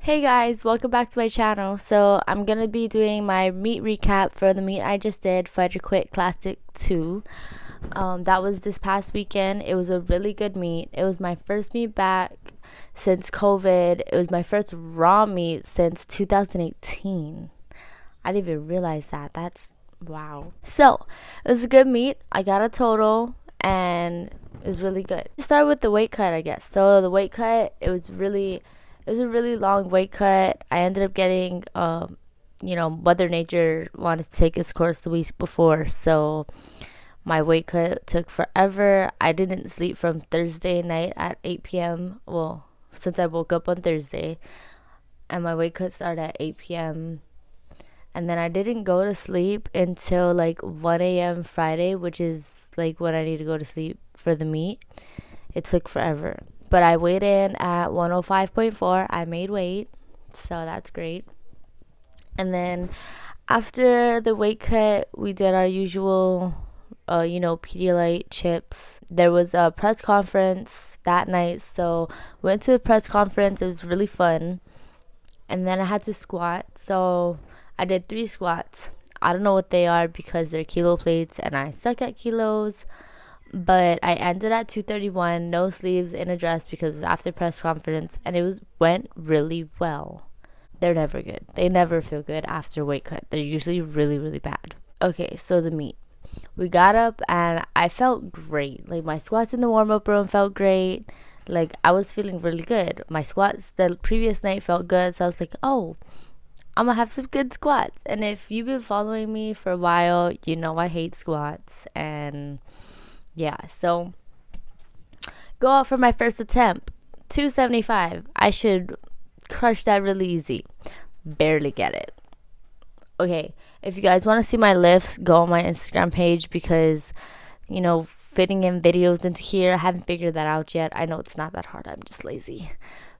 Hey guys, welcome back to my channel. So I'm gonna be doing my meet recap for the meet I just did, Fight or Quit Classic 2. That was this past weekend. It was a really good meet. It was my first meet back since COVID. It was my first raw meet since 2018. I didn't even realize that. That's wow. So it was a good meet. I got a total and it was really good. Start with the weight cut, I guess. So the weight cut, it was a really long weight cut. I ended up getting, Mother Nature wanted to take its course the week before, so my weight cut took forever. I didn't sleep from Thursday night at 8 p.m. Well, since I woke up on Thursday, and my weight cut started at 8 p.m. And then I didn't go to sleep until like 1 a.m. Friday, which is like when I need to go to sleep for the meet. It took forever. But I weighed in at 105.4. I made weight, so that's great. And then after the weight cut, we did our usual, Pedialyte chips. There was a press conference that night, so we went to the press conference. It was really fun. And then I had to squat, so I did 3 squats. I don't know what they are because they're kilo plates, and I suck at kilos. But I ended at 231, no sleeves, in a dress because it was after press conference, and went really well. They're never good. They never feel good after weight cut. They're usually really, really bad. Okay, so the meet. We got up and I felt great. Like my squats in the warm up room felt great. Like I was feeling really good. My squats the previous night felt good, so I was like, oh, I'm gonna have some good squats. And if you've been following me for a while, you know I hate squats. And yeah, so go out for my first attempt. 275. I should crush that really easy. Barely get it. Okay, if you guys want to see my lifts, go on my Instagram page because, fitting in videos into here, I haven't figured that out yet. I know it's not that hard. I'm just lazy.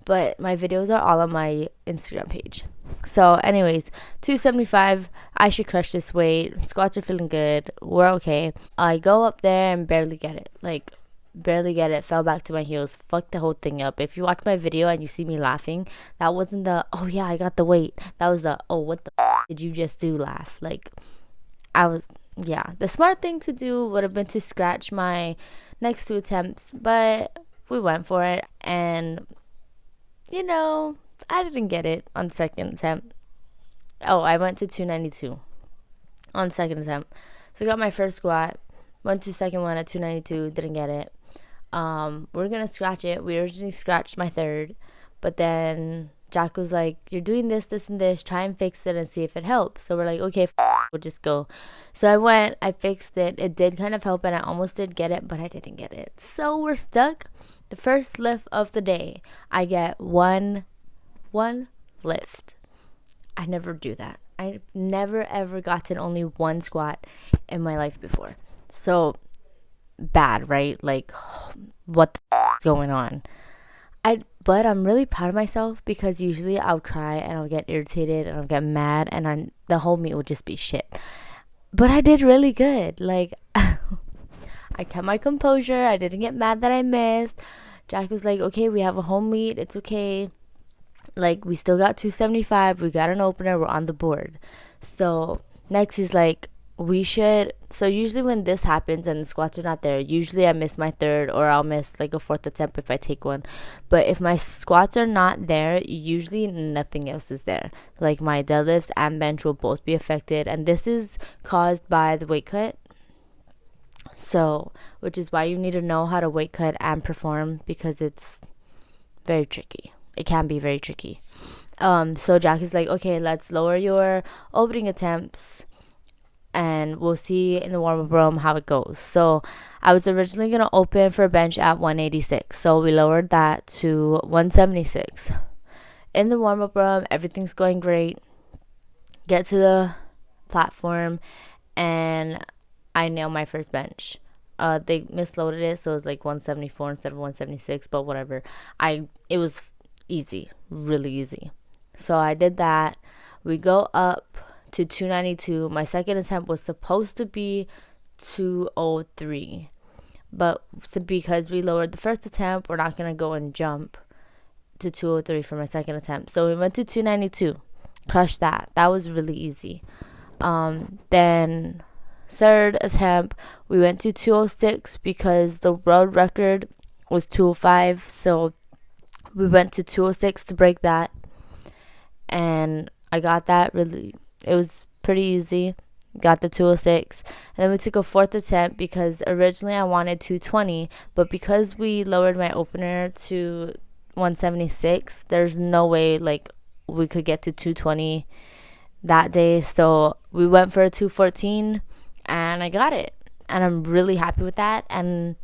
But my videos are all on my Instagram page. So, anyways, 275. I should crush this weight. Squats are feeling good. We're okay. I go up there and barely get it. Like, barely get it. Fell back to my heels. Fucked the whole thing up. If you watch my video and you see me laughing, that wasn't the, oh yeah, I got the weight. That was the, oh, what the did you just do laugh. Like, yeah. The smart thing to do would have been to scratch my next 2 attempts. But we went for it. And I didn't get it on second attempt. Oh, I went to 292 on second attempt. So I got my first squat, went to second one at 292, didn't get it. We're gonna scratch it. We originally scratched my third, but then Jack was like, you're doing this, this, and this. Try and fix it and see if it helps. So we're like, okay, we'll just go. So I went, I fixed it. It did kind of help, and I almost did get it, but I didn't get it. So we're stuck. The first lift of the day, I get one lift. I never do that. I've never ever gotten only one squat in my life before. So bad, right? Like, what the is going on? But I'm really proud of myself because usually I'll cry and I'll get irritated and I'll get mad and the whole meet will just be shit. But I did really good. Like, I kept my composure. I didn't get mad that I missed. Jack was like, okay, we have a home meet. It's okay. Like, we still got 275. We got an opener. We're on the board. So next he's like, so usually when this happens and the squats are not there, usually I miss my third or I'll miss like a 4th attempt if I take one. But if my squats are not there, usually nothing else is there. Like my deadlifts and bench will both be affected, and this is caused by the weight cut. So, which is why you need to know how to weight cut and perform, because it's very tricky. It can be very tricky. So Jack is like, okay, let's lower your opening attempts and we'll see in the warm-up room how it goes. So I was originally going to open for bench at 186. So we lowered that to 176. In the warm-up room, everything's going great. Get to the platform and I nailed my first bench. They misloaded it, so it was like 174 instead of 176, but whatever. It was easy, really easy. So I did that. We go up to 292. My second attempt was supposed to be 203, but because we lowered the first attempt, we're not gonna go and jump to 203 for my second attempt. So we went to 292, crushed that. That was really easy. Then third attempt, we went to 206 because the world record was 205. So we went to 206 to break that. And I got that really, it was pretty easy. Got the 206. And then we took a fourth attempt because originally I wanted 220. But because we lowered my opener to 176, there's no way like we could get to 220 that day. So we went for a 214 and I got it. And I'm really happy with that. And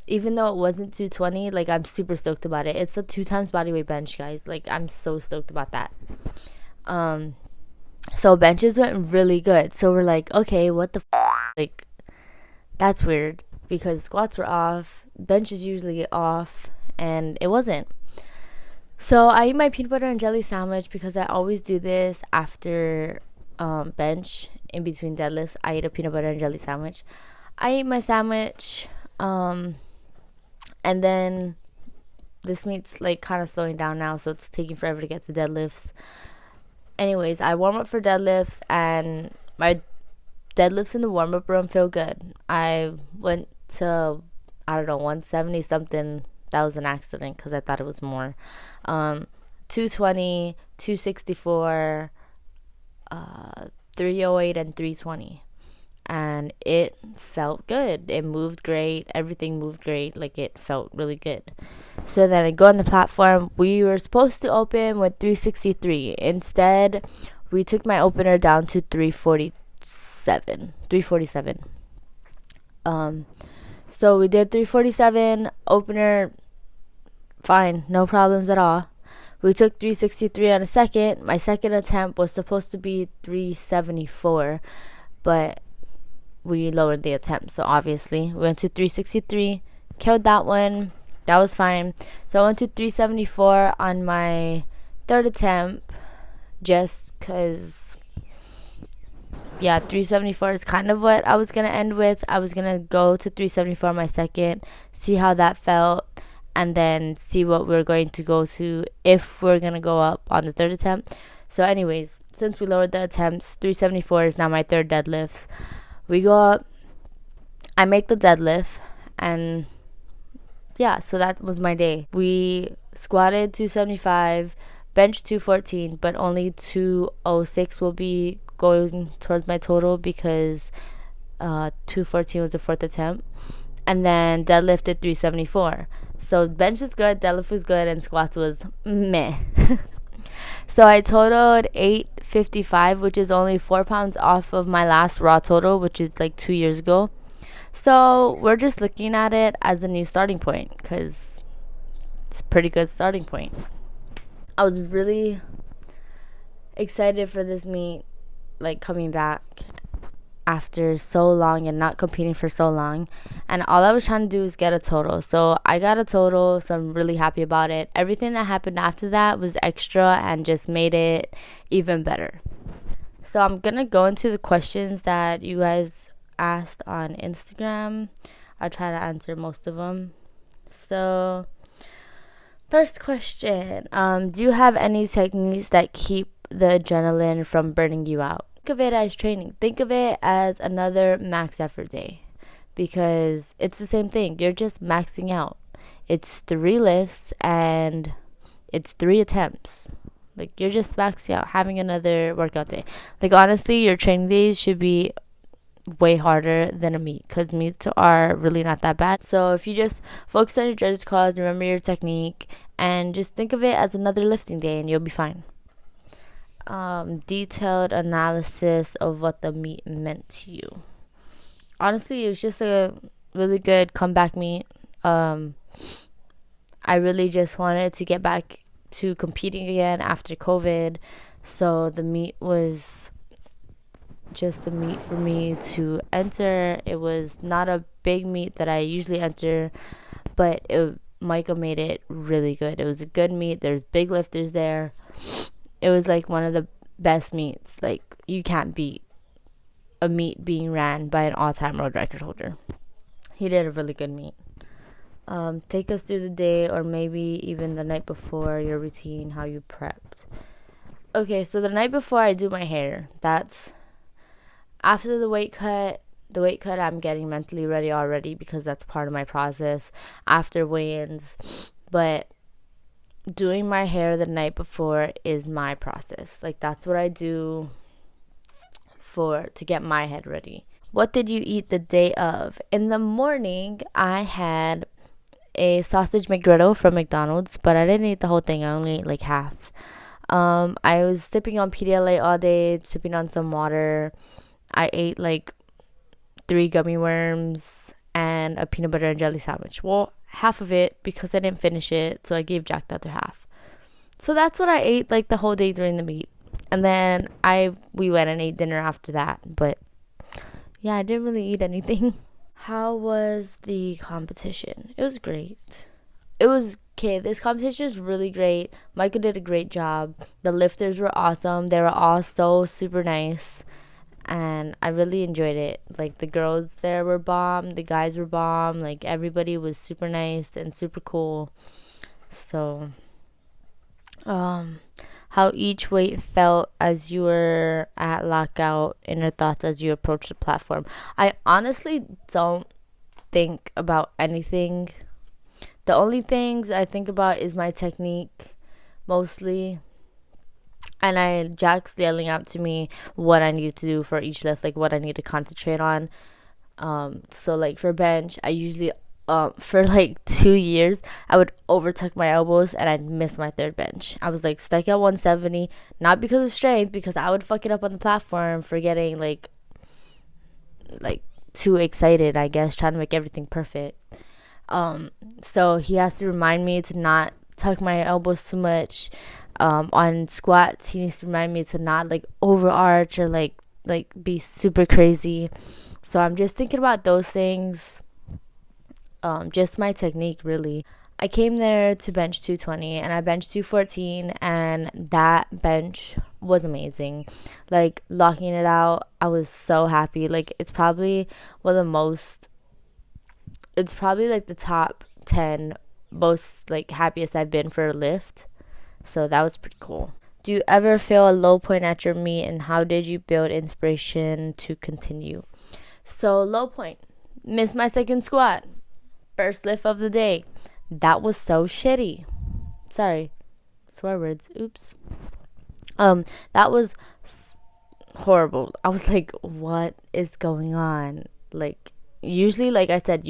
even though it wasn't 220, like I'm super stoked about it. It's a 2 times bodyweight bench, guys. Like I'm so stoked about that. So benches went really good. So we're like, okay, what the like that's weird because squats were off, benches usually get off, and it wasn't. So I eat my peanut butter and jelly sandwich because I always do this after bench in between deadlifts. I eat a peanut butter and jelly sandwich. I eat my sandwich, and then this meet's like kind of slowing down now, so it's taking forever to get to deadlifts. Anyways, I warm up for deadlifts, and my deadlifts in the warm up room feel good. I went to, I don't know, 170 something. That was an accident because I thought it was more. 220, 264, 308, and 320. And it felt good. It moved great. Everything moved great. Like it felt really good. So then I go on the platform. We were supposed to open with 363. Instead, we took my opener down to 347. So we did 347 opener. Fine, no problems at all. We took 363 on a second. My second attempt was supposed to be 374, but we lowered the attempt. So obviously we went to 363, killed that one. That was fine. So I went to 374 on my third attempt just because, yeah, 374 is kind of what I was going to end with. I was going to go to 374 my second, see how that felt, and then see what we're going to go to if we're going to go up on the third attempt. So anyways, since we lowered the attempts, 374 is now my third deadlift. We go up, I make the deadlift, and yeah, so that was my day. We squatted 275, bench 214, but only 206 will be going towards my total because 214 was the fourth attempt. And then deadlifted 374. So bench was good, deadlift was good, and squats was meh. So I totaled 855, which is only 4 pounds off of my last raw total, which is like 2 years ago. So we're just looking at it as a new starting point because it's a pretty good starting point. I was really excited for this meet, like coming back after so long and not competing for so long, and all I was trying to do is get a total. So I got a total, so I'm really happy about it. Everything that happened after that was extra and just made it even better. So I'm gonna go into the questions that you guys asked on Instagram. I'll try to answer most of them. So first question, do you have any techniques that keep the adrenaline from burning you out? Think of it as training. Think of it as another max effort day because it's the same thing. You're just maxing out. It's 3 lifts and it's 3 attempts. Like you're just maxing out, having another workout day. Like honestly, your training days should be way harder than a meet because meets are really not that bad. So if you just focus on your judge's calls, remember your technique, and just think of it as another lifting day and you'll be fine. Detailed analysis of what the meet meant to you. Honestly, it was just a really good comeback meet. I really just wanted to get back to competing again after COVID. So the meet was just a meet for me to enter. It was not a big meet that I usually enter, but Micah made it really good. It was a good meet. There's big lifters there. It was like one of the best meets. Like you can't beat a meet being ran by an all-time world record holder. He did a really good meet. Take us through the day, or maybe even the night before, your routine, how you prepped. Okay, so the night before I do my hair, that's after the weight cut. The weight cut, I'm getting mentally ready already because that's part of my process after weigh-ins. But doing my hair the night before is my process. Like, that's what I do to get my head ready. What did you eat the day of? In the morning, I had a sausage McGriddle from McDonald's, but I didn't eat the whole thing. I only ate like half. I was sipping on Pedialyte all day, sipping on some water. I ate like 3 gummy worms and a peanut butter and jelly sandwich. Well, half of it because I didn't finish it, so I gave Jack the other half. So that's what I ate like the whole day during the meet. And then we went and ate dinner after that. But yeah, I didn't really eat anything. How was the competition? It was great. It was okay. This competition is really great. Michael did a great job. The lifters were awesome. They were all so super nice. And I really enjoyed it. Like, the girls there were bomb. The guys were bomb. Like, everybody was super nice and super cool. So, how each weight felt as you were at lockout, inner thoughts as you approached the platform. I honestly don't think about anything. The only things I think about is my technique, mostly. And Jack's yelling out to me what I need to do for each lift, like what I need to concentrate on. So like for bench, I usually for like 2 years I would overtuck my elbows and I'd miss my third bench. I was like stuck at 170, not because of strength, because I would fuck it up on the platform for getting like too excited, I guess, trying to make everything perfect. So he has to remind me to not tuck my elbows too much. On squats, he needs to remind me to not like overarch or like be super crazy. So I'm just thinking about those things. Just my technique, really. I came there to bench 220 and I benched 214, and that bench was amazing. Like, locking it out, I was so happy. Like, it's probably like the top 10 most like happiest I've been for a lift. So that was pretty cool. Do you ever feel a low point at your meet, and how did you build inspiration to continue? So, low point. Missed my second squat. First lift of the day. That was so shitty. Sorry. Swear words. Oops. That was horrible. I was like, what is going on? Like, usually, like I said,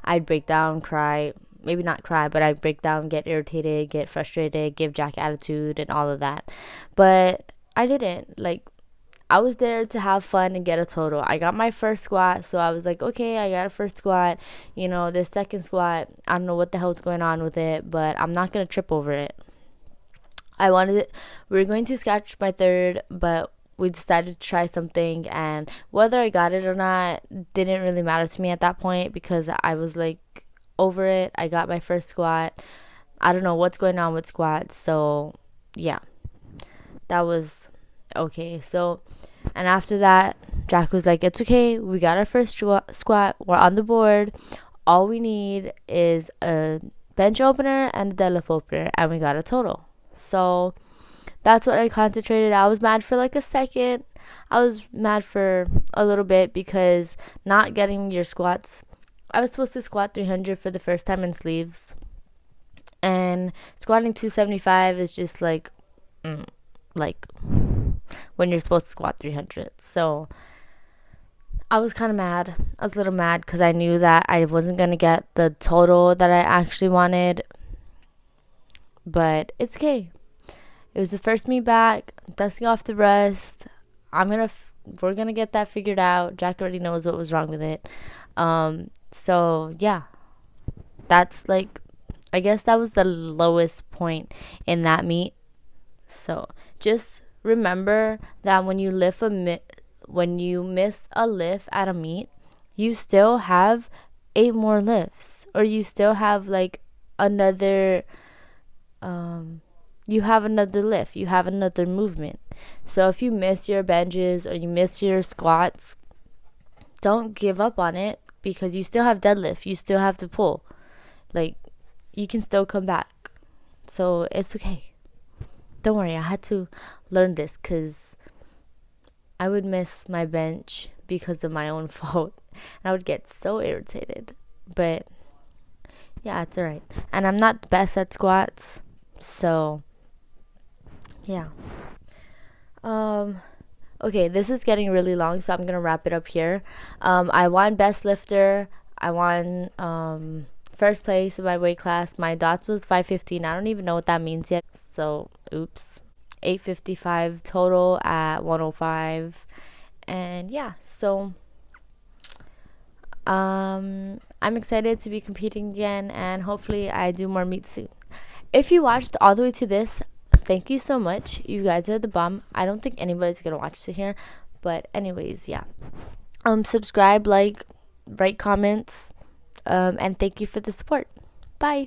I'd break down, cry. Maybe not cry, but I break down, get irritated, get frustrated, give Jack attitude and all of that. But I didn't. Like, I was there to have fun and get a total. I got my first squat, so I was like, okay, I got a first squat. You know, this second squat, I don't know what the hell's going on with it, but I'm not going to trip over it. We were going to scratch my third, but we decided to try something, and whether I got it or not didn't really matter to me at that point because I was like, over it. I got my first squat. I don't know what's going on with squats, so yeah, that was okay. So, and after that, Jack was like, it's okay, we got our first squat, we're on the board, all we need is a bench opener and a deadlift opener, and we got a total. So that's what I concentrated. I was mad for like a second. I was mad for a little bit because not getting your squats, I was supposed to squat 300 for the first time in sleeves, and squatting 275 is just like when you're supposed to squat 300. So I was kind of mad. I was a little mad because I knew that I wasn't going to get the total that I actually wanted, but it's okay. It was the first meet back, dusting off the rust. We're gonna get that figured out. Jack already knows what was wrong with it. So yeah, that's like, I guess that was the lowest point in that meet. So just remember that when you miss a lift at a meet, you still have 8 more lifts, or you still have like another you have another lift, you have another movement. So if you miss your benches or you miss your squats, don't give up on it, because you still have deadlift, you still have to pull. Like, you can still come back. So it's okay. Don't worry, I had to learn this because I would miss my bench because of my own fault. And I would get so irritated. But yeah, it's alright. And I'm not the best at squats. So yeah. Okay, this is getting really long, so I'm gonna wrap it up here. I won best lifter. I won first place in my weight class. My dots was 515. I don't even know what that means yet. So oops. 855 total at 105. And yeah, so I'm excited to be competing again, and hopefully I do more meets soon. If you watched all the way to this, thank you so much. You guys are the bomb. I don't think anybody's gonna watch to here, but anyways, yeah. Subscribe, like, write comments, and thank you for the support. Bye.